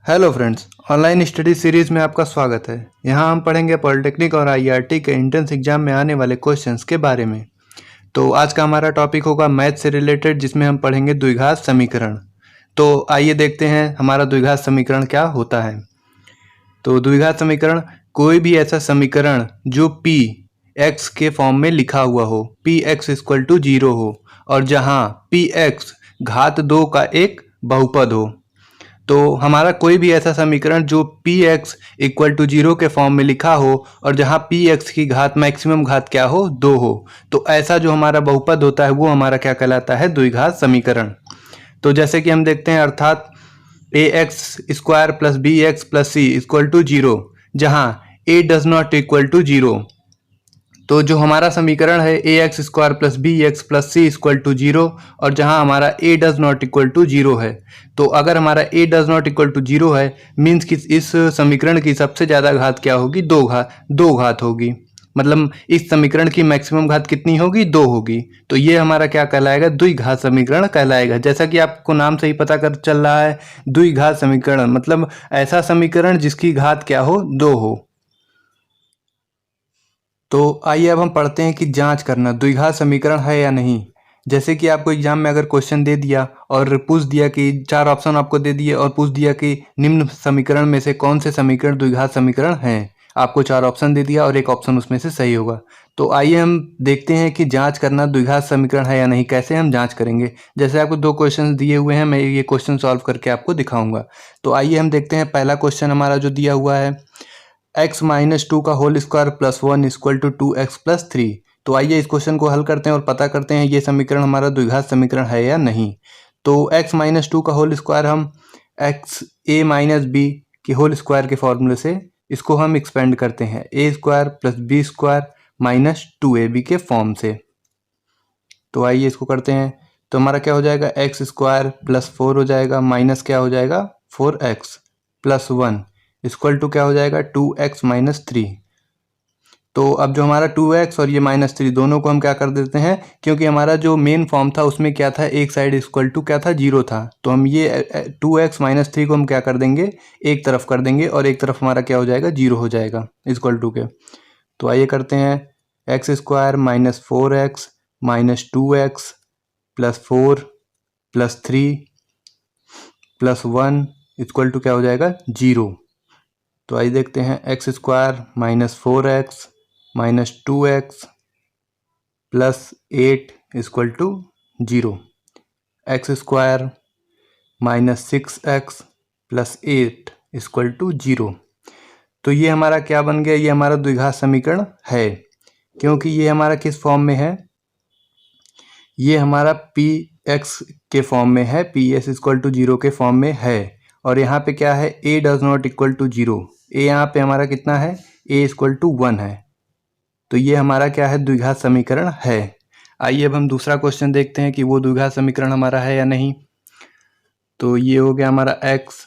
Hello friends, online study series में आपका स्वागत है। यहाँ हम पढ़ेंगे पॉलिटेक्निक और आईआरटी के एंट्रेंस एग्जाम में आने वाले क्वेश्चंस के बारे में। तो आज का हमारा टॉपिक होगा मैथ से रिलेटेड, जिसमें हम पढ़ेंगे द्विघात समीकरण। तो आइए देखते हैं हमारा द्विघात समीकरण क्या होता है। तो द्विघात समीकरण कोई भी ऐसा समीकरण जो p x के फॉर्म में लिखा हुआ हो, px इक्वल टू 0 हो, और जहाँ px घात 2 का एक बहुपद हो। तो हमारा कोई भी ऐसा समीकरण जो px इक्वल टू 0 के फॉर्म में लिखा हो और जहाँ px की घात मैक्सिमम घात क्या हो, 2 हो, तो ऐसा जो हमारा बहुपद होता है वो हमारा क्या कहलाता है, द्विघात समीकरण। तो जैसे कि हम देखते हैं, अर्थात ax square plus bx plus c equal to 0, जहाँ a does not equal to 0। तो जो हमारा समीकरण है ax square plus B X plus C equal to 0, और जहां हमारा a does not equal to 0 है। तो अगर हमारा a does not equal to 0 है, मीन्स कि इस समीकरण की सबसे ज़्यादा घात क्या होगी, दो घात होगी। मतलब इस समीकरण की मैक्सिमम घात कितनी होगी, 2 होगी। तो ये हमारा क्या कहलाएगा, द्विघात समीकरण कहलाएगा। जैसा कि आपको नाम से ही पता कर चल रहा है, द्विघात समीकरण मतलब ऐसा समीकरण जिसकी घात क्या हो, 2 हो। तो आइए अब हम पढ़ते हैं कि जांच करना द्विघात समीकरण है या नहीं। जैसे कि आपको एग्जाम में अगर क्वेश्चन दे दिया और पूछ दिया कि 4 ऑप्शन आपको दे दिए और पूछ दिया कि निम्न समीकरण में से कौन से समीकरण द्विघात समीकरण हैं, आपको 4 ऑप्शन दे दिया और एक ऑप्शन उसमें से सही होगा। तो आइए हम देखते हैं कि जांच करना द्विघात समीकरण है या नहीं, कैसे हम जांच करेंगे। जैसे आपको 2 क्वेश्चन दिए हुए हैं, मैं ये क्वेश्चन सॉल्व करके आपको दिखाऊंगा। तो आइए हम देखते हैं, पहला क्वेश्चन हमारा जो दिया हुआ है, x माइनस 2 का whole square plus 1 equal to 2x plus 3। तो आइए इस क्वेश्चन को हल करते हैं और पता करते हैं ये समीकरण हमारा द्विघात समीकरण है या नहीं। तो x माइनस 2 का होल स्क्वायर हम x a माइनस बी के होल स्क्वायर के फॉर्मूले से इसको हम एक्सपेंड करते हैं, a square plus B square minus 2ab के फॉर्म से। तो आइए इसको करते हैं। तो हमारा क्या हो जाएगा, एक्स स्क्वायर प्लस 4 हो जाएगा, माइनस क्या हो जाएगा 4x प्लस 1 इक्वल टू क्या हो जाएगा 2x माइनस 3। तो अब जो हमारा 2x और ये माइनस 3 दोनों को हम क्या कर देते हैं, क्योंकि हमारा जो मेन फॉर्म था उसमें क्या था, एक साइड इक्वल टू क्या था, 0 था। तो हम ये 2x माइनस 3 को हम क्या कर देंगे, एक तरफ कर देंगे और एक तरफ हमारा क्या हो जाएगा, 0 हो जाएगा इक्वल टू के। तो आइए करते हैं, X square minus 4x minus 2x plus 4 plus 3 plus 1 equal to क्या हो जाएगा 0। तो आइए देखते हैं, X square minus 4x minus 2x plus 8 equal to 0, X square minus 6x plus 8 equal to 0। तो ये हमारा क्या बन गया, ये हमारा द्विघात समीकरण है, क्योंकि ये हमारा किस फॉर्म में है, ये हमारा px के फॉर्म में है, ps इक्वल टू 0 के फॉर्म में है। और यहाँ पे क्या है, a does not equal to 0, a यहाँ पे हमारा कितना है, a इक्वल टू 1 है। तो ये हमारा क्या है, द्विघात समीकरण है। आइए अब हम दूसरा क्वेश्चन देखते हैं कि वो द्विघात समीकरण हमारा है या नहीं। तो ये हो गया हमारा x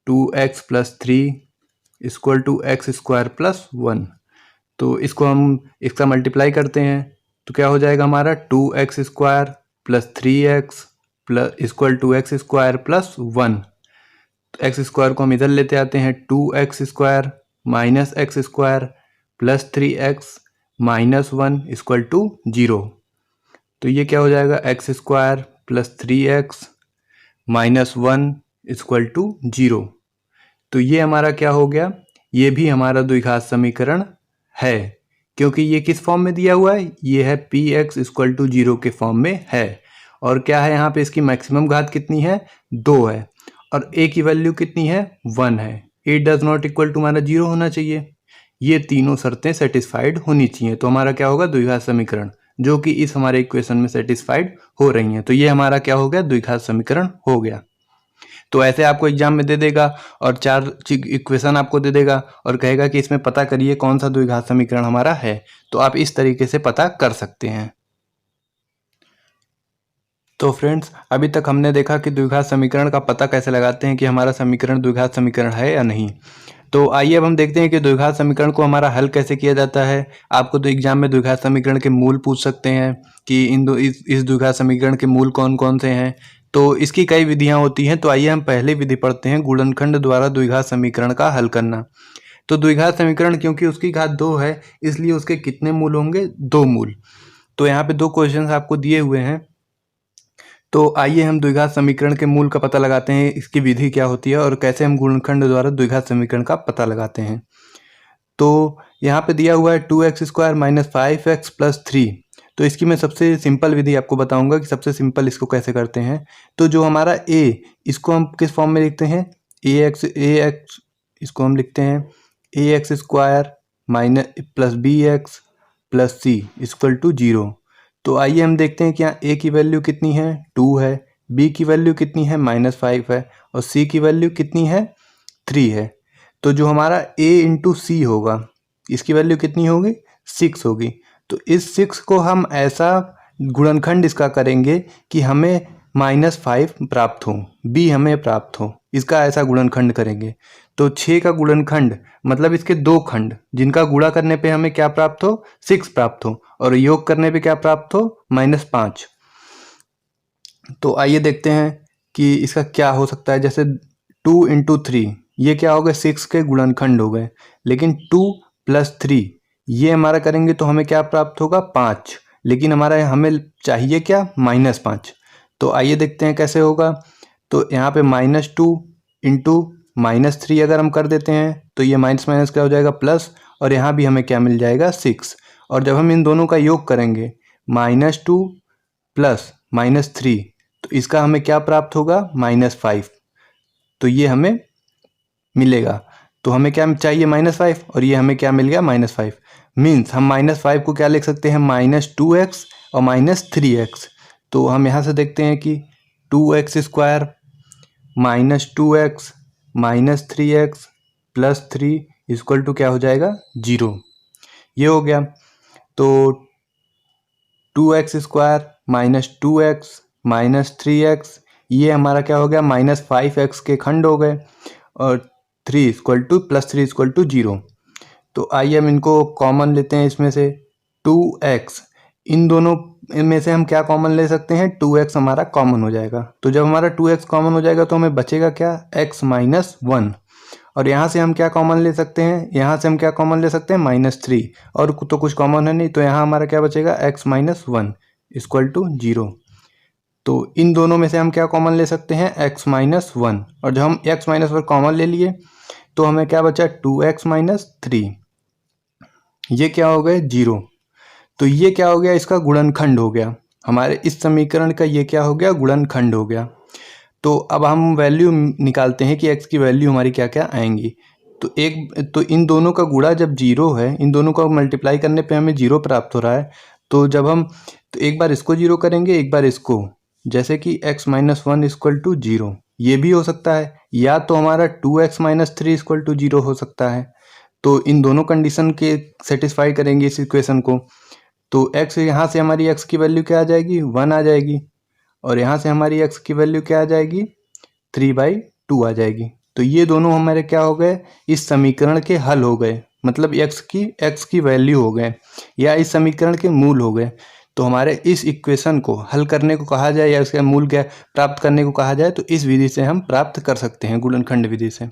2x plus 3 equal to x square plus 1। तो इसको हम इसका मल्टीप्लाई करते हैं, तो क्या हो जाएगा हमारा 2x square plus 3x plus equal to x square plus 1। तो एक्स स्क्वायर को हम इधर लेते आते हैं, 2x square minus x square plus 3x minus 1 equal to 0। तो ये क्या हो जाएगा, x square plus 3x minus 1 equal to 0। तो ये हमारा क्या हो गया, ये भी हमारा द्विघात समीकरण है, क्योंकि ये किस फॉर्म में दिया हुआ है, ये है px इक्वल टू 0 के फॉर्म में है। और क्या है यहाँ पे, इसकी मैक्सिमम घात कितनी है, 2 है, और a की वैल्यू कितनी है, 1 है। a does not equal to हमारा 0 होना चाहिए, ये तीनों शर्तें सेटिस्फाइड होनी चाहिए। तो हमारा क्या होगा, द्विघात समीकरण, जो कि इस हमारे इक्वेशन में सेटिस्फाइड हो रही हैं। तो ये हमारा क्या हो गया, द्विघात समीकरण हो गया। तो ऐसे आपको एग्जाम में दे देगा और 4 इक्वेशन आपको दे देगा और कहेगा कि इसमें पता करिए कौन सा द्विघात समीकरण हमारा है। तो आप इस तरीके से पता कर सकते हैं। तो फ्रेंड्स, अभी तक हमने देखा कि द्विघात समीकरण का पता कैसे लगाते हैं कि हमारा समीकरण द्विघात समीकरण है या नहीं। तो आइए अब हम देखते हैं कि द्विघात समीकरण को हमारा हल कैसे किया जाता है। आपको तो एग्जाम में द्विघात समीकरण के मूल पूछ सकते हैं कि इस द्विघात समीकरण के मूल कौन कौन से हैं। तो इसकी कई विधियां होती हैं, तो आइए हम पहले विधि पढ़ते हैं, गुणनखंड द्वारा द्विघात समीकरण का हल करना। तो द्विघात समीकरण क्योंकि उसकी घात 2 है, इसलिए उसके कितने मूल होंगे? 2 मूल। तो यहाँ पे 2 क्वेश्चन आपको दिए हुए हैं। तो आइए हम द्विघात समीकरण के मूल का पता लगाते हैं, इसकी विधि क्या होती है और कैसे हम गुणनखंड द्वारा द्विघात समीकरण का पता लगाते हैं। तो यहाँ पे दिया हुआ है 2x² - 5x + 3। तो इसकी मैं सबसे सिंपल विधि आपको बताऊंगा कि सबसे सिंपल इसको कैसे करते हैं। तो जो हमारा a, इसको हम किस फॉर्म में लिखते हैं? ax इसको हम लिखते हैं ax² + bx + c = 0। तो आइए हम देखते हैं कि यहाँ a की वैल्यू कितनी है? 2 है, b की वैल्यू कितनी है? -5 है, और c की वैल्यू कितनी है? 3 है। तो जो हमारा a × c होगा, इसकी वैल्यू कितनी होगी? 6 होगी। तो इस 6 को हम ऐसा गुणनखंड इसका करेंगे कि हमें -5 प्राप्त हो, b हमें प्राप्त हो, इसका ऐसा गुणनखंड करेंगे। तो 6 का गुणनखंड मतलब इसके 2 खंड, जिनका गुणा करने पे हमें क्या प्राप्त हो? 6 प्राप्त हो, और योग करने पे क्या प्राप्त हो? -5। तो आइए देखते हैं कि इसका क्या हो सकता है। जैसे 2 × 3, ये क्या हो गए? 6 के गुणनखंड हो गए। लेकिन 2 + 3 ये हमारा करेंगे तो हमें क्या प्राप्त होगा? 5। लेकिन हमें चाहिए क्या? -5। तो आइए देखते हैं कैसे होगा। तो यहाँ पे -2 × -3 अगर हम कर देते हैं तो ये माइनस माइनस क्या हो जाएगा? प्लस, और यहाँ भी हमें क्या मिल जाएगा? 6। और जब हम इन दोनों का योग करेंगे, -2 + -3, तो इसका हमें क्या प्राप्त होगा? -5। तो ये हमें मिलेगा। तो हमें क्या चाहिए? -5, और ये हमें क्या मिल गया? -5। मीन्स हम -5 को क्या लिख सकते हैं? -2x और -3x। तो हम यहाँ से देखते हैं कि 2x² - 2x - 3x + 3 = क्या हो जाएगा? 0। ये हो गया। तो 2x² - 2x - 3x, ये हमारा क्या हो गया? -5x के खंड हो गए, और 3 + 3 = 0। तो आइए हम इनको कॉमन लेते हैं इसमें से। 2x, इन दोनों में से हम क्या कॉमन ले सकते हैं? 2x हमारा कॉमन हो जाएगा। तो जब हमारा 2x कॉमन हो जाएगा तो हमें बचेगा क्या? x - 1। और यहाँ से हम क्या कॉमन ले सकते हैं? यहाँ से हम क्या कॉमन ले सकते हैं? -3। और तो कुछ कॉमन है नहीं, तो यहाँ हमारा क्या बचेगा? x - 1 = 0। तो इन दोनों में से हम क्या कॉमन ले सकते हैं? x - 1। और जब हम x - 1 कॉमन ले लिए तो हमें क्या बचा? 2x - 3। ये क्या हो गए? 0। तो ये क्या हो गया? इसका गुणनखंड हो गया। हमारे इस समीकरण का ये क्या हो गया? गुणनखंड हो गया। तो अब हम वैल्यू निकालते हैं कि x की वैल्यू हमारी क्या क्या आएंगी। तो इन दोनों का गुणा जब 0 है, इन दोनों का मल्टीप्लाई करने पे हमें 0 प्राप्त हो रहा है। तो जब हम तो एक बार इसको 0 करेंगे, एक बार इसको, जैसे कि x - 1 = 0, ये भी हो सकता है, या तो हमारा 2x - 3 = 0 हो सकता है। तो इन दोनों कंडीशन के सेटिस्फाई करेंगे इस इक्वेशन को। तो x, यहाँ से हमारी x की वैल्यू क्या आ जाएगी? 1 आ जाएगी, और यहाँ से हमारी x की वैल्यू क्या आ जाएगी? 3/2 आ जाएगी। तो ये दोनों हमारे क्या हो गए? इस समीकरण के हल हो गए, मतलब x की वैल्यू हो गए, या इस समीकरण के मूल हो गए। तो हमारे इस इक्वेशन को हल करने को कहा जाए, या इसका मूल क्या प्राप्त करने को कहा जाए, तो इस विधि से हम प्राप्त कर सकते हैं, गुणनखंड विधि से।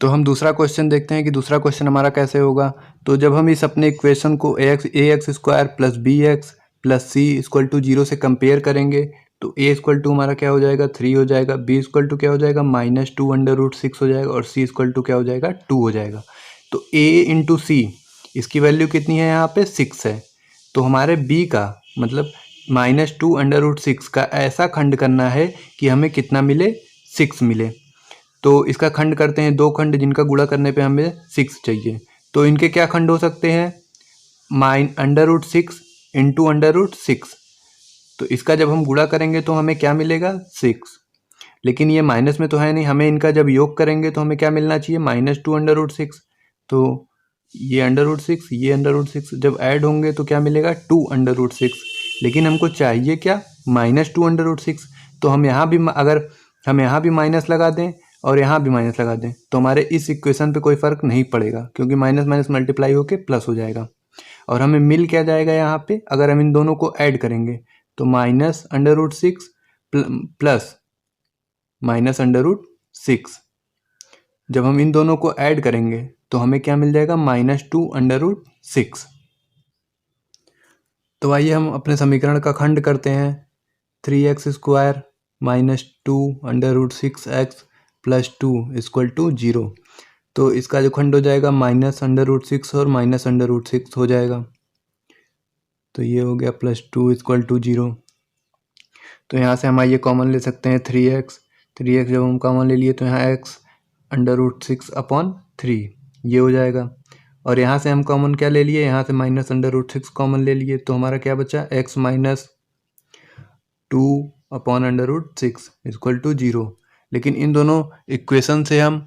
तो हम दूसरा क्वेश्चन देखते हैं कि दूसरा क्वेश्चन हमारा कैसे होगा। तो जब हम इस अपने इक्वेशन को ax² + bx + c = 0 से कंपेयर करेंगे, तो a = हमारा क्या हो जाएगा? 3 हो जाएगा, b = क्या हो जाएगा? -2√6 हो जाएगा, और c = क्या हो जाएगा? 2 हो जाएगा। तो a × c, इसकी वैल्यू कितनी है? यहाँ पे 6 है। तो हमारे b का मतलब -2√6 का ऐसा खंड करना है कि हमें कितना मिले? 6 मिले। तो इसका खंड करते हैं, 2 खंड जिनका गुणा करने पे हमें 6 चाहिए। तो इनके क्या खंड हो सकते हैं? √6 × √6। तो इसका जब हम गुणा करेंगे तो हमें क्या मिलेगा? 6। लेकिन ये माइनस में तो है नहीं, हमें इनका जब योग करेंगे तो हमें क्या मिलना चाहिए? -2 √6। तो ये √6, ये √6 जब ऐड होंगे तो क्या मिलेगा? 2 √6। लेकिन हमको चाहिए क्या? -2 √6। तो हम यहाँ भी, अगर हम यहाँ भी माइनस लगा दें और यहाँ भी माइनस लगा दें, तो हमारे इस इक्वेशन पे कोई फर्क नहीं पड़ेगा, क्योंकि माइनस माइनस मल्टीप्लाई होके प्लस हो जाएगा। और हमें मिल क्या जाएगा यहाँ पे? अगर हम इन दोनों को ऐड करेंगे तो -√6 प्लस माइनस अंडर रूट 6। जब हम इन दोनों को ऐड करेंगे तो हमें क्या मिल जाएगा, -2 अंडर रूट 6। तो आइए हम अपने समीकरण का खंड करते हैं। 3x² -2 under root 6x plus 2 equal to 0। तो इसका जो खंड हो जाएगा -√6 और -√6 हो जाएगा। तो ये हो गया +2 इक्वल टू 0। तो यहाँ से हम आइए कॉमन ले सकते हैं 3x। 3x जब हम कॉमन ले लिए तो यहाँ x √6/3 ये हो जाएगा। और यहाँ से हम कॉमन क्या ले लिए, यहाँ से -√6 कॉमन ले लिए, तो हमारा क्या बचा, x -2/√6 इक्वल टू 0। लेकिन इन दोनों इक्वेशन से हम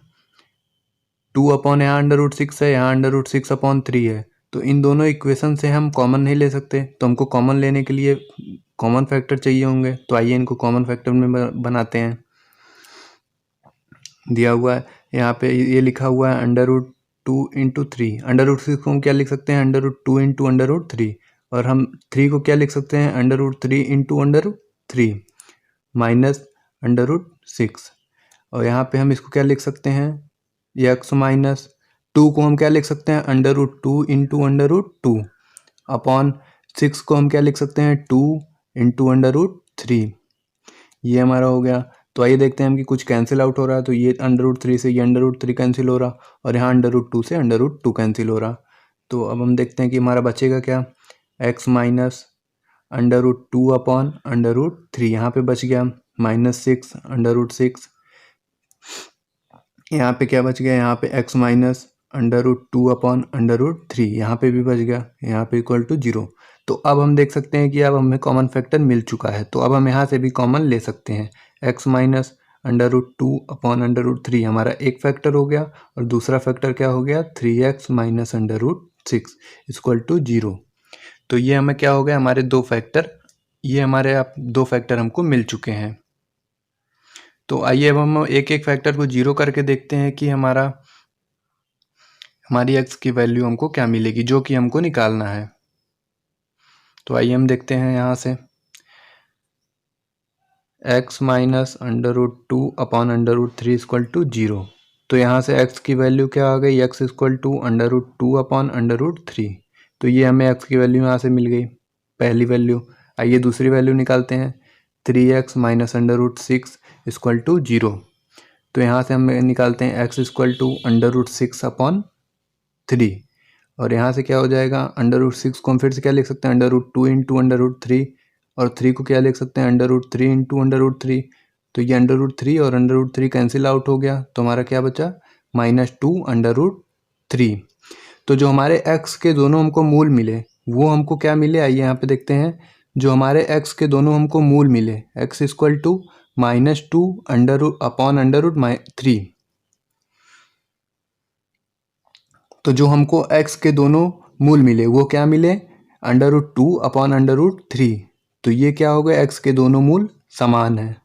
2 यहाँ √6 है, यहाँ √6/3 है, तो इन दोनों इक्वेशन से हम कॉमन नहीं ले सकते। तो हमको कॉमन लेने के लिए कॉमन फैक्टर चाहिए होंगे। तो आइए इनको कॉमन फैक्टर में बनाते हैं। दिया हुआ है यहाँ पे, ये लिखा हुआ है √2 × 3। √6 को हम क्या लिख सकते हैं, √2 × √3। और हम 3 को क्या लिख सकते हैं, √3 × √3 माइनस √6। और यहाँ पे हम इसको क्या लिख सकते हैं, x -2 को हम क्या लिख सकते हैं, √2 × √2 अपॉन 6 को हम क्या लिख सकते हैं, 2 × √3। ये हमारा हो गया। तो आइए देखते हैं हम कि कुछ कैंसिल आउट हो रहा है। तो ये √3 से ये √3 कैंसिल हो रहा, और यहाँ √2 से √2 कैंसिल हो रहा। तो अब हम देखते हैं कि हमारा बचेगा क्या, x -√2/√3 यहाँ पे बच गया, -6 √6। यहाँ पे क्या बच गया, यहाँ पे x -√2/√3 यहाँ पे भी बच गया, यहाँ पे इक्वल टू 0। तो अब हम देख सकते हैं कि अब हमें कॉमन फैक्टर मिल चुका है। तो अब हम यहाँ से भी कॉमन ले सकते हैं। x -√2/√3 हमारा एक फैक्टर हो गया, और दूसरा फैक्टर क्या हो गया, 3x -√6 इक्वल टू 0। तो ये हमें क्या हो गया, हमारे दो फैक्टर, ये हमारे अब दो फैक्टर हमको मिल चुके हैं। तो आइए अब हम एक एक फैक्टर को 0 करके देखते हैं कि हमारी x की वैल्यू हमको क्या मिलेगी, जो कि हमको निकालना है। तो आइए हम देखते हैं यहाँ से, x -√2/√3 इक्वल टू 0। तो यहाँ से x की वैल्यू क्या आ गई, x इक्वल टू √2/√3। तो ये हमें x की वैल्यू यहाँ से मिल गई, पहली वैल्यू। आइए दूसरी वैल्यू निकालते हैं, 3x -√6 इक्वल टू 0। तो यहाँ से हम निकालते हैं x इक्वल टू √6/3, और यहाँ से क्या हो जाएगा, √6 को हम फिर से क्या लिख सकते हैं, √2 × √3, और 3 को क्या लिख सकते हैं, √3 × √3। तो ये √3 और √3 कैंसिल आउट हो गया, तो हमारा क्या बचा, -2 √3। तो जो हमारे x के दोनों हमको मूल मिले वो हमको क्या मिले, आइए यहाँ पे देखते हैं। जो हमारे x के दोनों हमको मूल मिले, x इक्वल टू -2/√3। तो जो हमको x के दोनों मूल मिले वो क्या मिले, √2/√3। तो ये क्या हो गया, x के दोनों मूल समान है,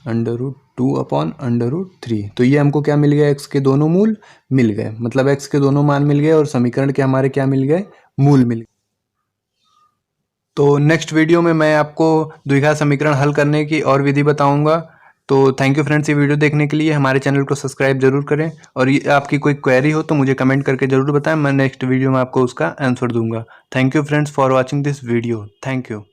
√2/√3। तो ये हमको क्या मिल गया, x के दोनों मूल मिल गए, मतलब x के दोनों मान मिल गए और समीकरण के हमारे क्या मिल गए, मूल मिल गए। तो नेक्स्ट वीडियो में मैं आपको द्विघात समीकरण हल करने की और विधि बताऊंगा। तो थैंक यू फ्रेंड्स, ये वीडियो देखने के लिए। हमारे चैनल को सब्सक्राइब जरूर करें, और ये आपकी कोई क्वेरी हो तो मुझे कमेंट करके जरूर बताएं, मैं नेक्स्ट वीडियो में आपको उसका आंसर दूंगा। Thank you friends for watching this video. Thank you.